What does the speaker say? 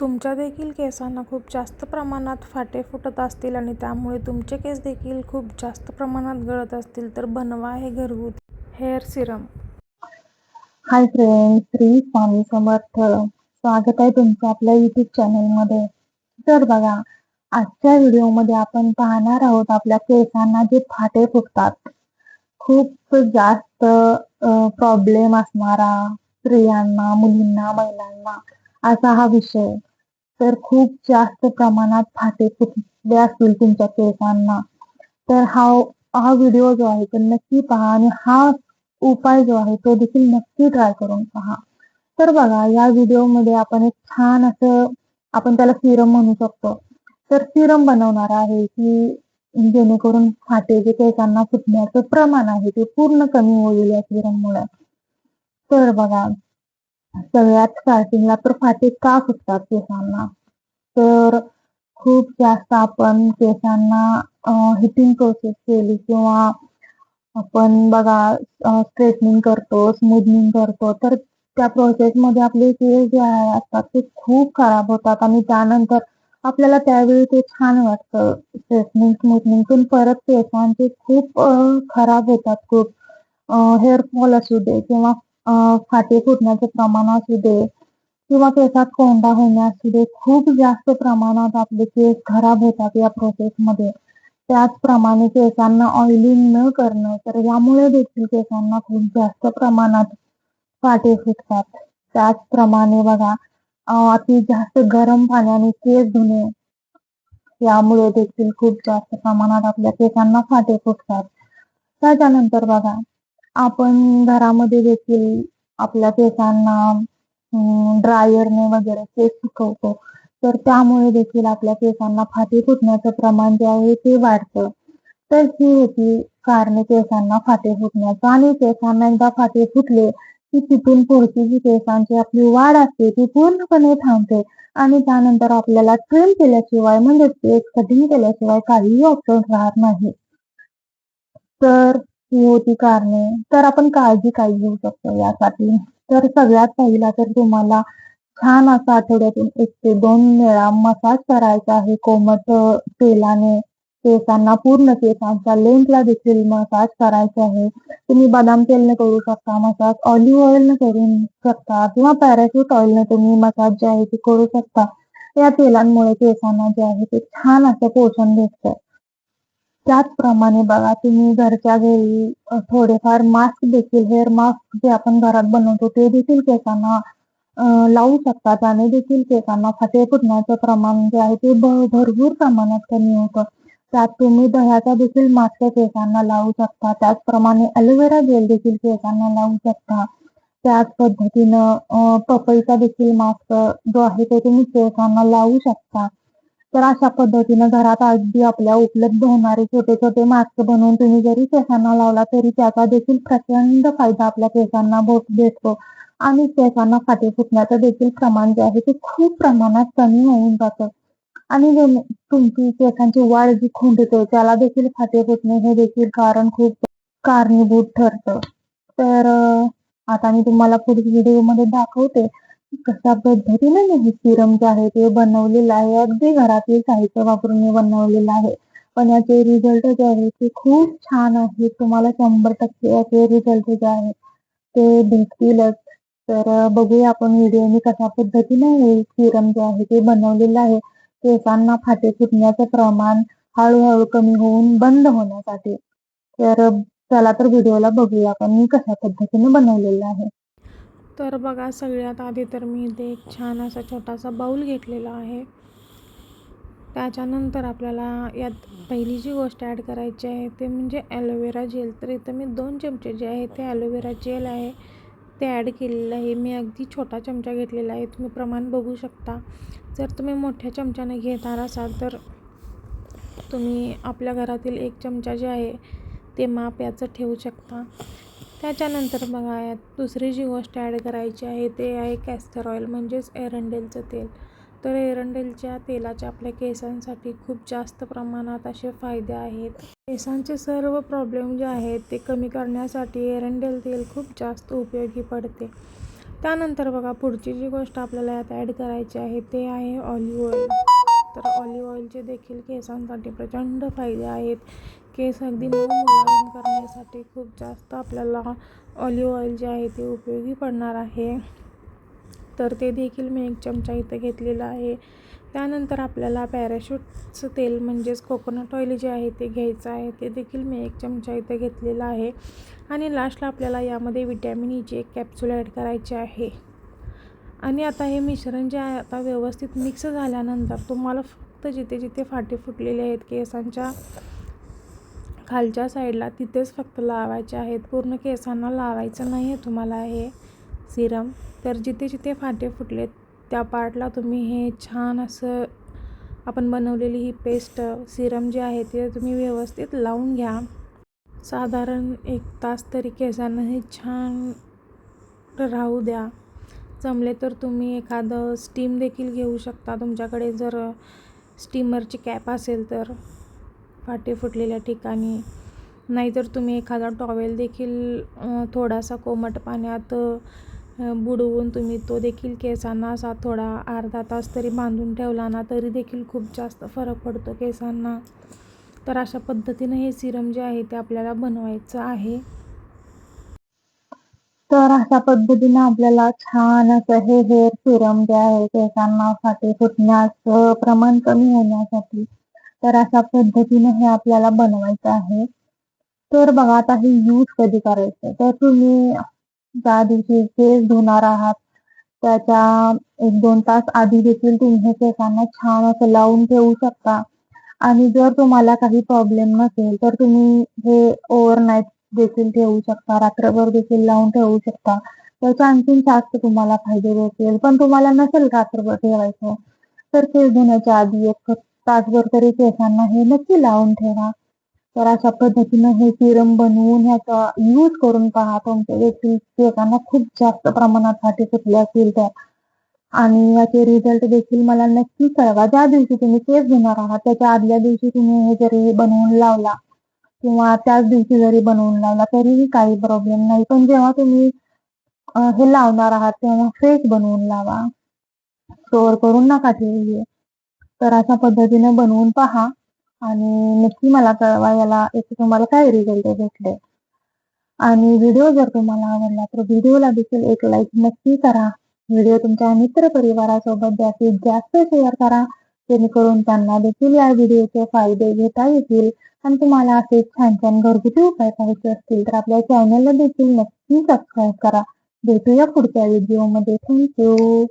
तुमच्या देखील केसांना खूप जास्त प्रमाणात फाटे फुटत असतील आणि त्यामुळे तुमचे केस देखील खूप जास्त प्रमाणात गळत असतील तर बनवा हे घरगुती hair serum. Hi friends, Shri Swami Samarth. स्वागत आहे तुमचं आपल्या युट्यूब चॅनलमध्ये. तर बघा, आजच्या व्हिडिओमध्ये आपण पाहणार आहोत आपल्या केसांना जे फाटे फुटतात, खूप जास्त प्रॉब्लेम असणारा स्त्रियांना, मुलींना, महिलांना असा हा विषय. तर खूप जास्त प्रमाणात फाटे फुटले असतील तुमच्या केसांना, तर हा व्हिडिओ जो आहे तो नक्की पहा आणि हा उपाय जो आहे तो देखील नक्की ट्राय करून पहा. तर बघा, या व्हिडिओमध्ये आपण एक छान असं, आपण त्याला सिरम म्हणू शकतो, तर सिरम बनवणार आहे की जेणेकरून फाटे जे केसांना फुटण्याचं प्रमाण आहे ते पूर्ण कमी होईल या सिरममुळे. तर बघा, सगळ्यात स्टार्टिंगला तर फाटे का फुटतात केसांना, तर खूप जास्त आपण केसांना हिटिंग प्रोसेस केली किंवा आपण बघा स्ट्रेटनिंग करतो, स्मूथनिंग करतो, तर त्या प्रोसेसमध्ये आपले केस जे असतात ते खूप खराब होतात आणि त्यानंतर आपल्याला त्यावेळी ते छान वाटतं स्ट्रेटनिंग, स्मूथनिंग, पण परत केसांचे खूप खराब होतात. खूप हेअर फॉल असू दे किंवा फाटे फुटण्याचे प्रमाण असू दे किंवा केसात कोंडा होणे असू दे, खूप जास्त प्रमाणात आपले केस खराब होतात या प्रोसेसमध्ये. त्याचप्रमाणे केसांना ऑइलिंग न करणं, तर यामुळे देखील केसांना खूप जास्त प्रमाणात फाटे फुटतात. त्याचप्रमाणे बघा, अति जास्त गरम पाण्याने केस धुणे, यामुळे देखील खूप जास्त प्रमाणात आपल्या केसांना फाटे फुटतात. त्याच्यानंतर बघा, आपण घरामध्ये देखील आपल्या केसांना ड्रायरने वगैरे केस सुकवतो, तर त्यामुळे देखील आपल्या केसांना फाटे फुटण्याचं प्रमाण जे आहे ते वाढतं. तर ही होती कारणे केसांना फाटे फुटण्याचं. आणि केसांना एकदा फाटे फुटले की तिथून पुढची जी केसांची आपली वाढ असते ती पूर्णपणे थांबते आणि त्यानंतर आपल्याला ट्रिम केल्याशिवाय, म्हणजे केस कटिंग केल्याशिवाय काहीही ऑप्शन राहत नाही. तर ही होती कारणे. तर आपण काळजी काय घेऊ शकतो यासाठी, तर सगळ्यात पहिला तर तुम्हाला छान असा आठवड्यातून 1 ते 2 वेळा मसाज करायचा आहे कोमट तेलाने. केसांना, पूर्ण केसांच्या लेंथला देखील मसाज करायचा आहे. तुम्ही बदाम तेलने करू शकता मसाज, ऑलिव्ह ऑइलने करू शकता किंवा पॅराशूट ऑइलने तुम्ही मसाज जे आहे ते करू शकता. या तेलांमुळे केसांना जे आहे ते छान असं पोषण भेटतं. त्याचप्रमाणे बघा, तुम्ही घरच्या घरी थोडेफार मास्क देखील, हेअर मास्क जे आपण घरात बनवतो ते देखील केसांना लावू शकता. त्याने देखील केसांना फाटे फुटण्याचं प्रमाण जे आहे ते भरपूर प्रमाणात कमी होतं. त्यात तुम्ही दह्याचा देखील मास्क केसांना लावू शकता. त्याचप्रमाणे ॲलोवेरा जेल देखील केसांना लावू शकता. त्याच पद्धतीनं पपईचा देखील मास्क जो आहे तो तुम्ही केसांना लावू शकता. तर अशा पद्धतीनं घरात अगदी आपल्या उपलब्ध होणारे छोटे छोटे मास्क बनवून तुम्ही जरी केसांना लावला तरी त्याचा देखील प्रचंड फायदा आपल्या केसांना भेटतो आणि केसांना फाटे फुटण्याचं देखील प्रमाण जे आहे ते खूप प्रमाणात कमी होऊन जातं. आणि तुमची केसांची वाढ जी खुंटते त्याला देखील फाटे फुटणे हे देखील कारण खूप कारणीभूत ठरतं. तर आता मी तुम्हाला पुढील व्हिडिओमध्ये दाखवते कशा पद्धतीने मी हे सिरम जे आहे ते बनवलेलं आहे. अगदी घरातील साहित्य वापरून मी बनवलेलं आहे, पण याचे रिझल्ट जे आहे ते खूप छान आहे. तुम्हाला 100% याचे रिझल्ट जे आहे ते भेटतीलच. तर बघूया आपण व्हिडिओने कशा पद्धतीने हे सिरम जे आहे ते बनवलेलं आहे केसांना फाटे फुटण्याचं प्रमाण हळूहळू कमी होऊन बंद होण्यासाठी. तर चला तर व्हिडिओला बघूया आपण मी कशा पद्धतीने बनवलेलं आहे. तर बघा, सगळ्यात आधी तर मी इथे एक छान असा छोटासा बाऊल घेतलेला आहे. त्याच्यानंतर आपल्याला यात पहिली जी गोष्ट ॲड करायची आहे ते म्हणजे ॲलोवेरा जेल. तर इथं मी 2 चमचे जे आहे ते ॲलोवेरा जेल आहे ते ॲड केलेलं आहे. मी अगदी छोटा चमचा घेतलेला आहे, तुम्ही प्रमाण बघू शकता. जर तुम्ही मोठ्या चमच्याने घेणार असाल तर तुम्ही आपल्या घरातील 1 चमचा जे आहे ते माप याचं ठेवू शकता. त्याच्यानंतर बघा, यात दुसरी जी गोष्ट ॲड करायची आहे ते आहे कॅस्टर ऑइल, म्हणजेच एरंडेलचं तेल. तर एरंडेलच्या तेलाचे आपल्या केसांसाठी खूप जास्त प्रमाणात असे फायदे आहेत. केसांचे सर्व प्रॉब्लेम जे आहेत ते कमी करण्यासाठी एरंडेल तेल खूप जास्त उपयोगी पडते. त्यानंतर बघा पुढची जी गोष्ट आपल्याला यात ॲड करायची आहे ते आहे ऑलिव्ह ऑइल. तर ऑलिव्ह ऑइलचे देखील केसांसाठी प्रचंड फायदे आहेत. केस अगदी मऊ मुलायम करण्यासाठी खूप जास्त आपल्याला ऑलिव्ह ऑइल जे आहे ते उपयोगी पडणार आहे. तर ते देखील मी 1 चमचा इथं घेतलेलं आहे. त्यानंतर आपल्याला पॅराशूटचं तेल म्हणजेच कोकोनट ऑइल जे आहे ते घ्यायचं आहे. ते देखील मी 1 चमचा इथं घेतलेलं आहे. आणि लास्टला आपल्याला यामध्ये विटॅमिन ईची 1 कॅप्सूल ॲड करायची आहे. आणि आता हे मिश्रण जे आहे आता व्यवस्थित मिक्स झाल्यानंतर तुम्हाला फक्त जिथे जिथे फाटे फुटलेले आहेत केसांच्या खालच्या साईडला तिथेच फक्त लावायचे आहेत. पूर्ण केसांना लावायचं नाही आहे तुम्हाला हे सिरम. तर जिथे जिथे फाटे फुटलेत त्या पार्टला तुम्ही हे छान असं आपण बनवलेली ही पेस्ट सिरम जे आहे ते तुम्ही व्यवस्थित लावून घ्या. साधारण 1 तास तरी केसांना हे छान राहू द्या. जमले तर तुम्ही एखादं स्टीम देखील घेऊ शकता. तुमच्याकडे जर स्टीमरची कॅप असेल तर फाटे फुटलेल्या ठिकाणी. नाहीतर तुम्ही एखादा टॉवेल देखील थोडासा कोमट पाण्यात बुडवून तुम्ही तो देखील केसांना असा थोडा अर्धा तास तरी बांधून ठेवला ना तरी देखील खूप जास्त फरक पडतो केसांना. तर अशा पद्धतीने हे सिरम जे आहे ते आपल्याला बनवायचं आहे. तर अशा पद्धतीने आपल्याला छान असं हे हेअर सिरम जे आहे केसांना फाटे फुटण्याचं प्रमाण कमी होण्यासाठी तर अशा पद्धतीने हे आपल्याला बनवायचं आहे. तर बघा आता हे यूज कधी करायचं तर तुम्ही ज्या दिवशी केस धुणार आहात त्याच्या 1-2 तास आधी देखील तुम्ही हे केसांना छान असं लावून ठेवू शकता. आणि जर तुम्हाला काही प्रॉब्लेम नसेल तर तुम्ही हे ओव्हरनाईट देखील ठेवू शकता. रात्रभर देखील लावून ठेवू शकता. त्याचे आणखीन जास्त तुम्हाला फायदे होतील. पण तुम्हाला नसेल रात्रभर ठेवायचं तर केस धुण्याच्या आधी 1 तासभर तरी केसांना हे नक्की लावून ठेवा. तर अशा पद्धतीनं हे सिरम बनवून ह्याचा यूज करून पहा. तुमच्या देखील केसांना खूप जास्त प्रमाणात फाटे फुटले असतील तर. आणि याचे रिझल्ट देखील मला नक्की कळवा. ज्या दिवशी तुम्ही केस धुणार आहात त्याच्या आदल्या दिवशी तुम्ही हे जरी बनवून लावला किंवा त्याच दिवशी जरी बनवून लावला तरीही काही प्रॉब्लेम नाही. पण जेव्हा तुम्ही हे लावणार आहात तेव्हा फ्रेश बनवून लावा. स्टोअर करून नका ठेवू. तर अशा पद्धतीने बनवून पहा आणि नक्की मला कळवा याला तुम्हाला काय रिझल्ट भेटले. आणि व्हिडिओ जर तुम्हाला आवडला तर व्हिडिओला देखील एक लाईक नक्की करा. व्हिडिओ तुमच्या मित्रपरिवारासोबत जास्तीत जास्त शेअर करा जेणेकरून त्यांना देखील या व्हिडिओचे फायदे घेता येतील. आणि तुम्हाला असे छान छान घरगुती उपाय पाहायचे असतील तर आपल्या चॅनलला देखील नक्की सबस्क्राईब करा. भेटूया पुढच्या व्हिडिओमध्ये. थँक्यू.